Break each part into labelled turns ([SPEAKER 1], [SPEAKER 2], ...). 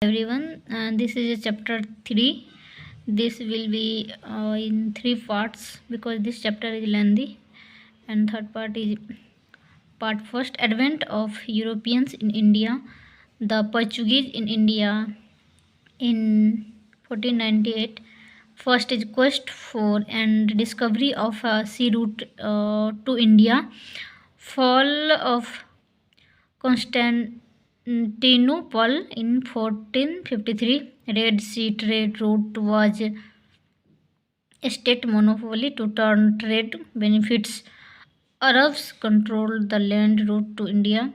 [SPEAKER 1] Everyone, this is a chapter 3. This will be in three parts because this chapter is lengthy. And third part is part first, advent of Europeans in India, the Portuguese in India in 1498. First is quest for and discovery of a sea route to India, fall of Constantinople in 1453. Red Sea trade route was a state monopoly to turn trade benefits. Arabs controlled the land route to India.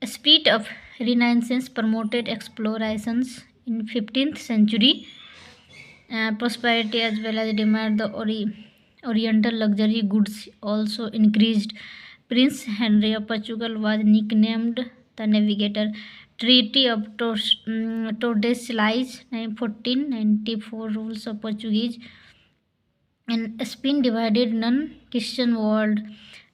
[SPEAKER 1] A spirit of Renaissance promoted explorations in 15th century. Prosperity as well as demand the Oriental luxury goods also increased. Prince Henry of Portugal was nicknamed the Navigator. Treaty of Tordesillas, 1494, rules of Portuguese and Spain divided non-Christian world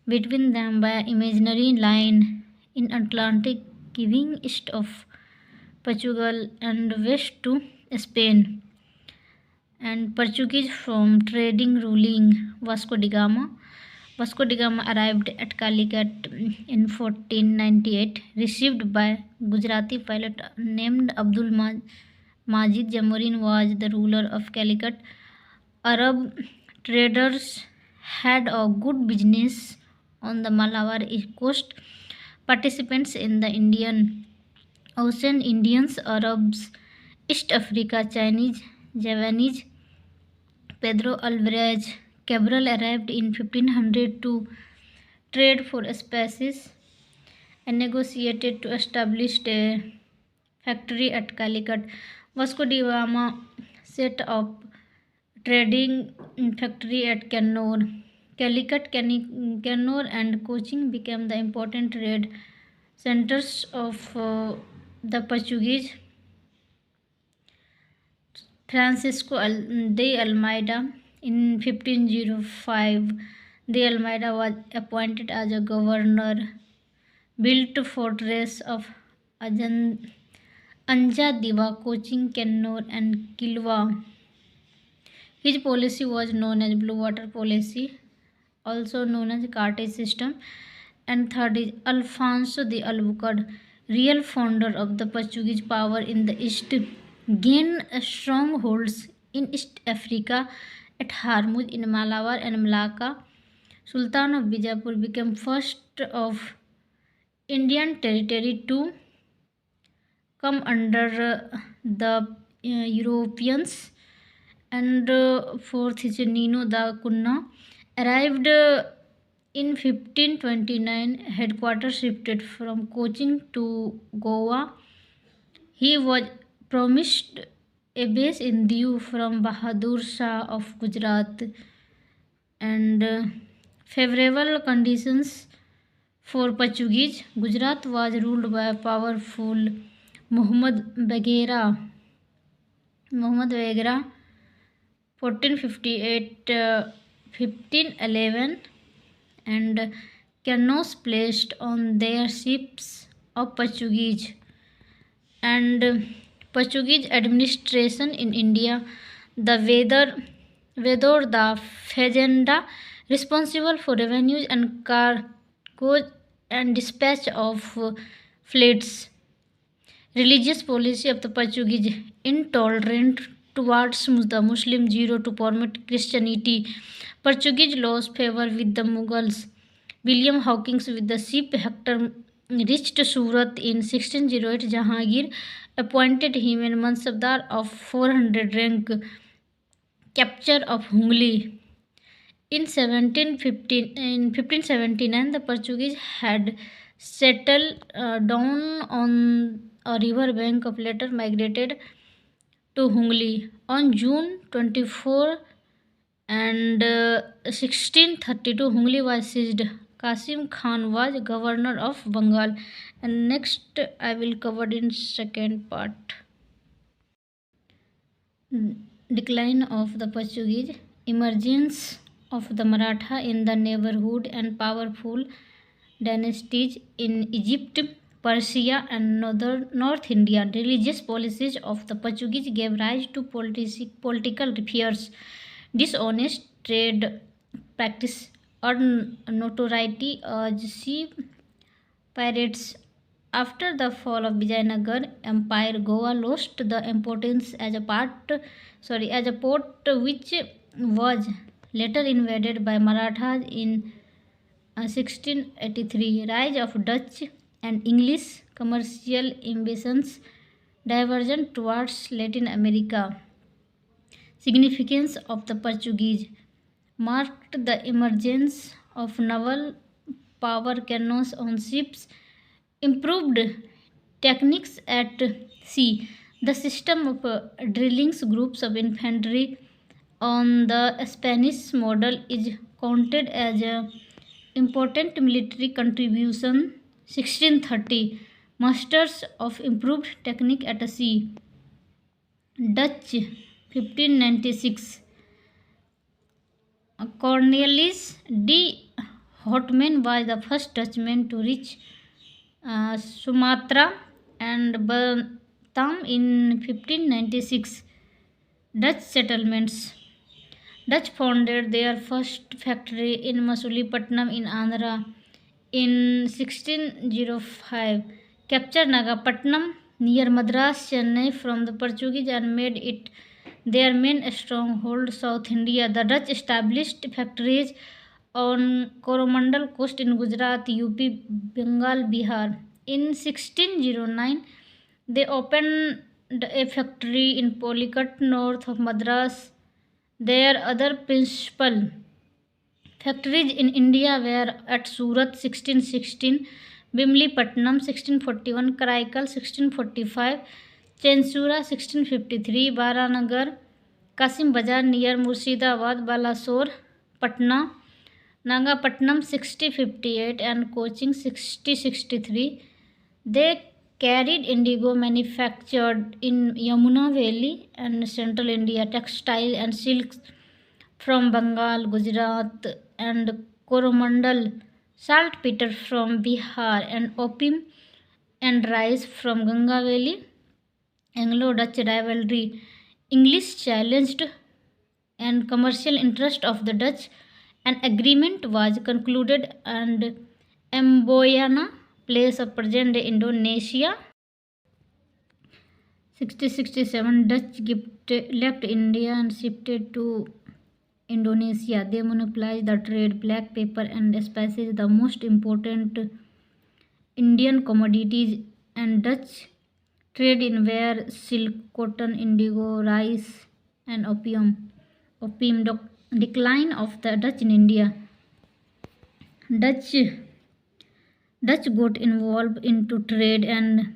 [SPEAKER 1] between them by imaginary line in Atlantic, giving east of Portugal and west to Spain. And Portuguese from trading ruling Vasco da Gama. Vasco da Gama arrived at Calicut in 1498, received by Gujarati pilot named Abdul Majid. Jamorin was the ruler of Calicut. Arab traders had a good business on the Malabar coast. Participants in the Indian Ocean, Indians, Arabs, East Africa, Chinese, Javanese. Pedro Alvarez Cabral arrived in 1500 to trade for spices and negotiated to establish a factory at Calicut. Vasco da Gama set up trading factory at Kannur. Calicut, Kannur and Cochin became the important trade centers of the Portuguese. Francisco de Almeida in 1505. De Almeida was appointed as a governor, built fortress of Anjadiva, Cochin, Kannur and Kilwa. His policy was known as Blue Water Policy, also known as Cartage System. And third is Alfonso de Albuquerque, real founder of the Portuguese power in the East, gained strongholds in East Africa at Hormuz in Malabar and Malacca. Sultan of Bijapur became first of Indian territory to come under the Europeans. And fourth is Nino da Cunha, arrived in 1529, headquarters shifted from Cochin to Goa. He was promised a base in Diu from Bahadur Shah of Gujarat, and favorable conditions for Portuguese. Gujarat was ruled by powerful Muhammad Bagheera, 1458 1511, and canoes placed on their ships of Portuguese. And Portuguese administration in India, the Vedor da Fazenda, responsible for revenues and cargoes and dispatch of fleets. Religious policy of the Portuguese, intolerant towards the Muslim, zero to permit Christianity. Portuguese laws favor with the Mughals. William Hawkins with the ship Hector reached Surat in 1608. Jahangir appointed him a Mansabdar of 400 rank. Capture of Hungary. In 1579, the Portuguese had settled down on a river bank of later migrated to Hungary. On June 24 and 1632, Hungary was seized. Qasim Khan was governor of Bengal. And next I will cover in second part. Decline of the Portuguese, emergence of the Maratha in the neighborhood, and powerful dynasties in Egypt. Persia, and North India. Religious policies of the Portuguese gave rise to political fears, dishonest trade practice, earned notoriety as sea pirates. After the fall of Vijayanagar Empire, Goa lost the importance as a port which was later invaded by Marathas in 1683. Rise of Dutch and English commercial ambitions, diversion towards Latin America. Significance of the Portuguese marked the emergence of naval power cannons on ships, improved techniques at sea. The system of drillings groups of infantry on the Spanish model is counted as an important military contribution. 1630 Masters of improved technique at sea. Dutch 1596 Cornelis de Houtman was the first Dutchman to reach Sumatra and Batam in 1596. Dutch settlements. Dutch founded their first factory in Masulipatam in Andhra in 1605. Captured Nagapatnam near Madras, Chennai from the Portuguese and made it their main stronghold. South India. The Dutch established factories on Coromandel coast in Gujarat, UP, Bengal, Bihar. In 1609, they opened a factory in Policut, north of Madras. Their other principal factories in India were at Surat 1616, Bimli Patnam 1641, Karaikal 1645, Chensura 1653, Baranagar, Kasim Bazar near Murshidabad, Balasore, Patna, Nagapatnam 6058 and Cochin 6063. They carried indigo manufactured in Yamuna Valley and central India, textile and silks from Bengal, Gujarat and Coromandel, saltpeter from Bihar and opium and rice from Ganga Valley. Anglo-Dutch rivalry. English challenged and commercial interest of the Dutch. An agreement was concluded and Amboyana, place of present-day Indonesia. 1667 Dutch left India and shifted to Indonesia. They monopolized the trade, black pepper and spices, the most important Indian commodities, and Dutch trade in ware, silk, cotton, indigo, rice, and opium. Decline of the Dutch in India. Dutch got involved into trade and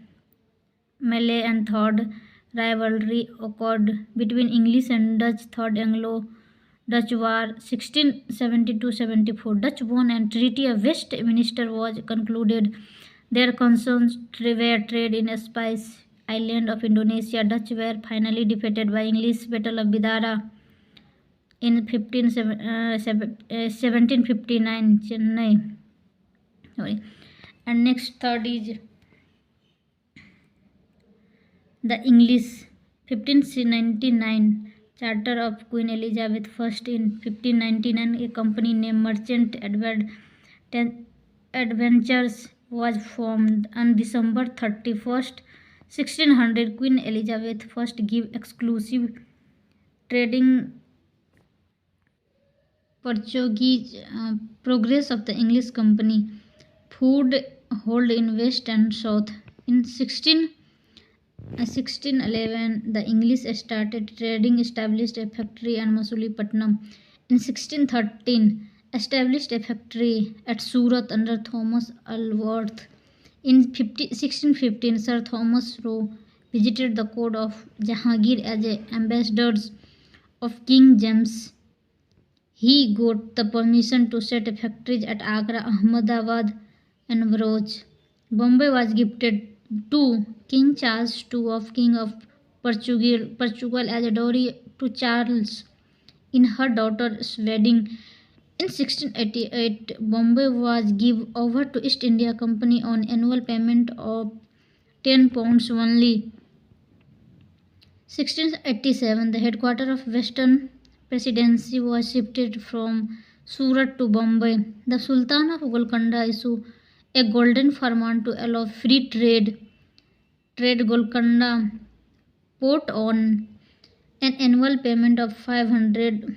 [SPEAKER 1] Malay and third rivalry occurred between English and Dutch. Third Anglo-Dutch War 1672-74. Dutch won and Treaty of Westminster was concluded. Their concerns were trade in Spice Island of Indonesia. Dutch were finally defeated by English. Battle of Bidara in 1759 Chennai. Sorry. And next third is the English. 1599 Charter of Queen Elizabeth I. In 1599 a company named Merchant Adventures was formed. On December 31st 1600 Queen Elizabeth I gave exclusive trading Portuguese progress of the English company food hold in west and south. In 1611 the English started trading, established a factory at Masulipatam. In 1613 established a factory at Surat under Thomas Alworth. In 1615 Sir Thomas Roe visited the court of Jahangir as ambassadors of King James. He got the permission to set factories at Agra, Ahmedabad and Bharuch. Bombay was gifted to King Charles II of King of Portugal as a dowry to Charles in her daughter's wedding. In 1688, Bombay was given over to East India Company on annual payment of £10 only. 1687, the headquarters of Western Presidency was shifted from Surat to Bombay. The Sultan of Golconda issued a golden farman to allow free trade. Golconda port on an annual payment of 500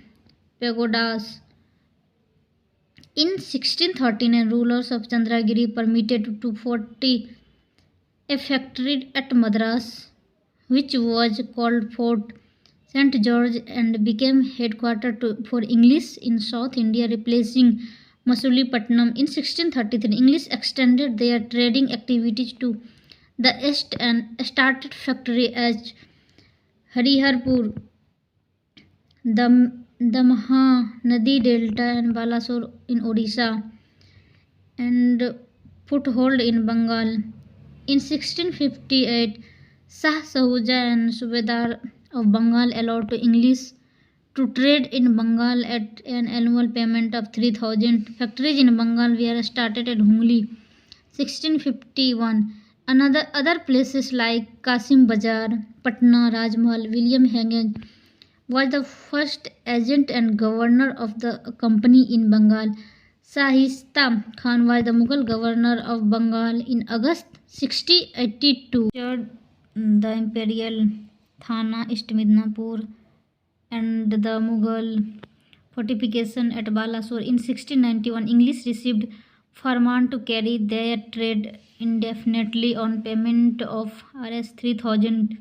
[SPEAKER 1] pagodas. In 1639, rulers of Chandragiri permitted to 40 a factory at Madras, which was called Fort St. George and became headquarters for English in South India, replacing Masulipatam. In 1633, English extended their trading activities to the east and started factories at Hariharpur, the Mahanadi Delta, and Balasore in Odisha, and foothold in Bengal. In 1658, Shah Sahuja and Subedar of Bengal allowed to English to trade in Bengal at an annual payment of 3,000. Factories in Bengal were started at Hungli. 1651. Other places like Kasim Bazar, Patna, Rajmahal, William Hague was the first agent and governor of the company in Bengal. Shahista Khan was the Mughal governor of Bengal in August 1682. The imperial Thana, East Midnapur, and the Mughal fortification at Balasore. In 1691, English received farman to carry their trade indefinitely on payment of Rs 3,000.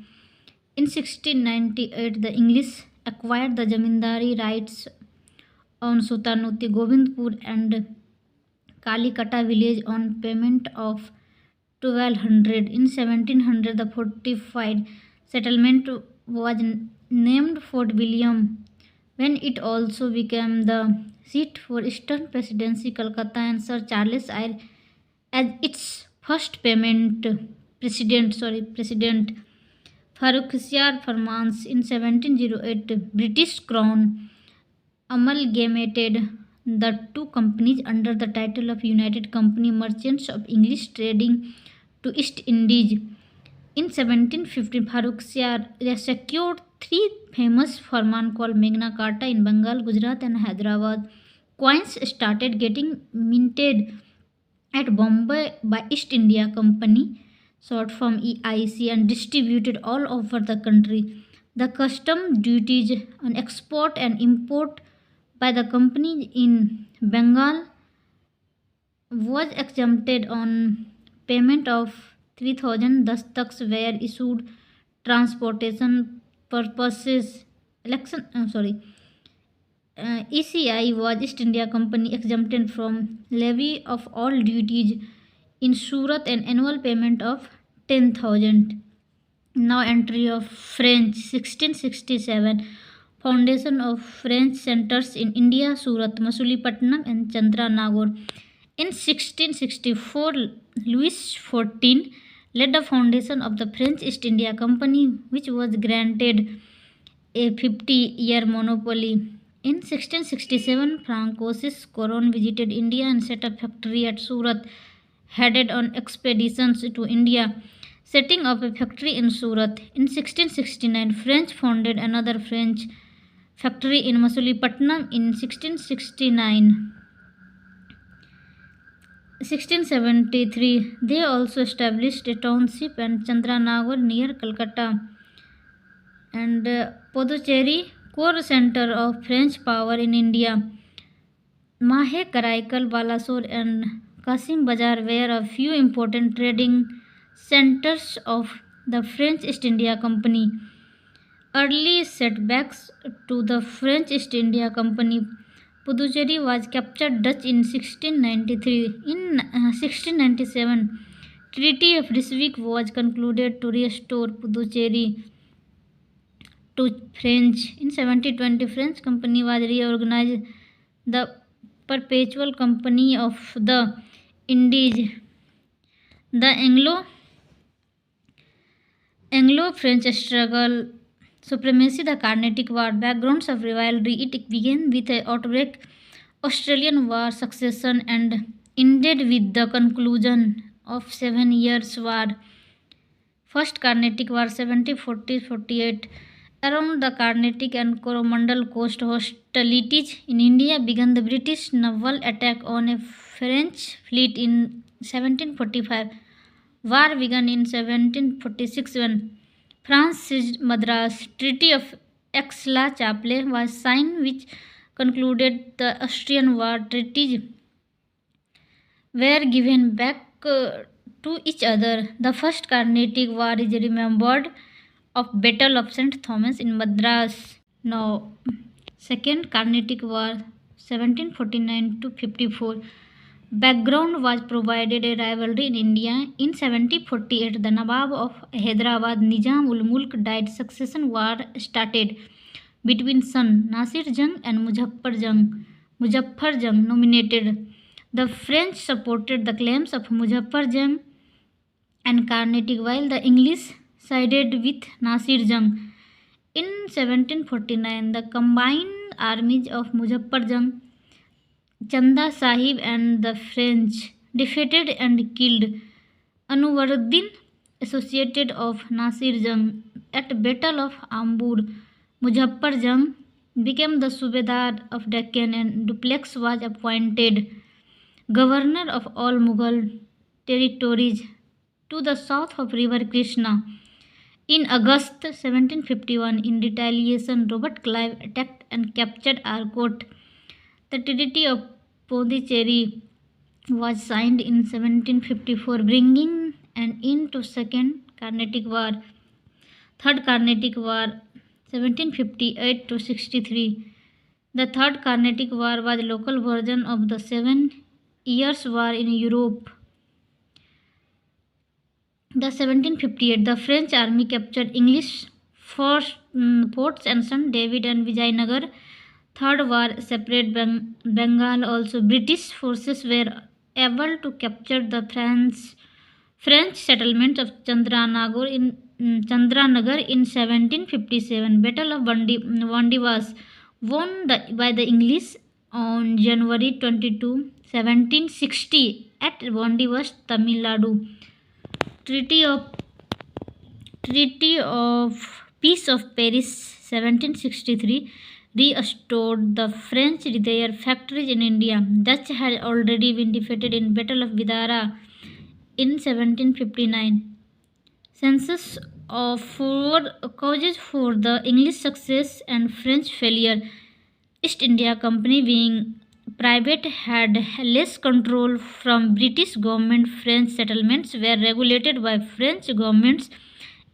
[SPEAKER 1] In 1698, the English acquired the zamindari rights on Sutanuti, Govindpur, and Kalikata village on payment of 1200. In 1700, the fortified settlement was named Fort William, when it also became the seat for Eastern Presidency, Calcutta, and Sir Charles Eyre as its first president. Farrukhsiyar Farmans. In 1708, British Crown amalgamated the two companies under the title of United Company Merchants of English Trading to East Indies. In 1715, Farrukhsiyar secured three famous farman called Magna Carta in Bengal, Gujarat, and Hyderabad. Coins started getting minted at Bombay by East India Company, short from EIC, and distributed all over the country. The custom duties on export and import by the company in Bengal was exempted on payment of 3,000 dastaks were issued transportation purposes. ECI was East India Company exempted from levy of all duties in Surat, an annual payment of 10,000. Now entry of French. 1667, foundation of French centers in India, Surat, Masulipatam, and Chandranagore. In 1664, Louis XIV led the foundation of the French East India Company, which was granted a 50-year monopoly. In 1667, Francois Coron visited India and set up factory at Surat, headed on expeditions to India, setting up a factory in Surat. In 1669, French founded another French factory in Masulipatam. In 1673, they also established a township and Chandranagore near Calcutta, and Puducherry, core center of French power in India. Mahe, Karaikal, Balasore, and Kasim Bazar were a few important trading centers of the French East India Company. Early setbacks to the French East India Company. Puducherry was captured Dutch in 1693. In 1697, Treaty of Ryswick was concluded to restore Puducherry to French. In 1720, French Company was reorganized, the Perpetual Company of the Indies. The Anglo-French struggle, supremacy, the Carnatic War, backgrounds of rivalry. It began with an outbreak Australian War succession and ended with the conclusion of 7 Years' War. First Carnatic War 1740-48. Around the Carnatic and Coromandel coast, hostilities in India began. The British naval attack on a French fleet in 1745. War began in 1746 when France seized Madras. Treaty of Aix-la-Chapelle was signed, which concluded the Austrian War. Treaties were given back to each other. The First Carnatic War is remembered of Battle of St. Thomas in Madras. Now, Second Carnatic War 1749-54. Background was provided a rivalry in India. In 1748, the Nawab of Hyderabad, Nizam ul Mulk, died. Succession war started between son Nasir Jung and Muzaffar Jung. Muzaffar Jung nominated. The French supported the claims of Muzaffar Jung and Carnatic, while the English sided with Nasir Jung. In 1749, the combined armies of Muzaffar Jung, Chanda Sahib and the French defeated and killed Anwaruddin, associated of Nasir Jung. At Battle of Ambur, Muzaffar Jung became the Subedar of Deccan and Dupleix was appointed governor of all Mughal territories to the south of River Krishna. In August 1751, in retaliation, Robert Clive attacked and captured Arcot. The Treaty of Pondicherry was signed in 1754, bringing an end to Second Carnatic War. Third Carnatic War 1758-63. The Third Carnatic War was a local version of the 7 Years' War in Europe. The 1758, the French army captured English forts and St. David and Vijayanagar. Third War separate Bengal. Also, British forces were able to capture the French settlement of Chandranagar in 1757. Battle of Vandi was won by the English on January 22, 1760 at Vandivas, Tamil Nadu. Treaty of Peace of Paris 1763 restored the French their factories in India. Dutch had already been defeated in Battle of Vidara in 1759. Census of 4 causes for the English success and French failure. East India Company, being private, had less control from British government. French settlements were regulated by French governments.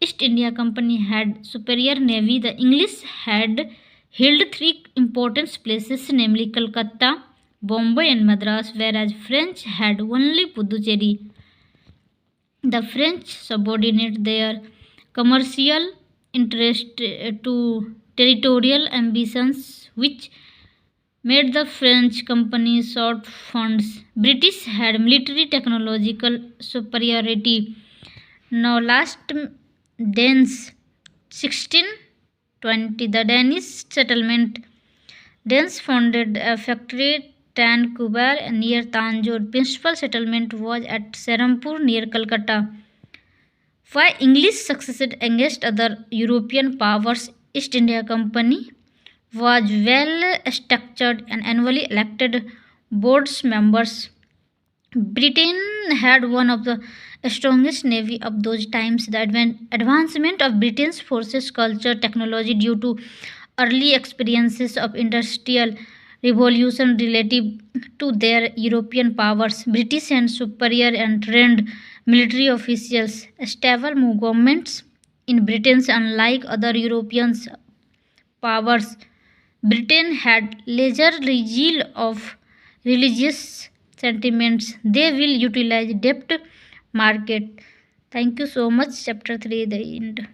[SPEAKER 1] East India Company had superior navy. The English had held 3 important places, namely Calcutta, Bombay and Madras, whereas French had only Puducherry. The French subordinated their commercial interest to territorial ambitions, which made the French company short funds. British had military technological superiority. Now last, Danes 1620. The Danish settlement. Danes founded a factory Tankubar near Tanjore. Principal settlement was at Serampur near Calcutta. Why English succeeded against other European powers. East India Company was well structured and annually elected boards members. Britain had one of the strongest navy of those times. The advancement of Britain's forces, culture, technology due to early experiences of industrial revolution relative to their European powers. British and superior and trained military officials. Stable governments in Britain, unlike other European powers. Britain had larger zeal of religious sentiments. They will utilize debt market. Thank you so much. Chapter 3, the end.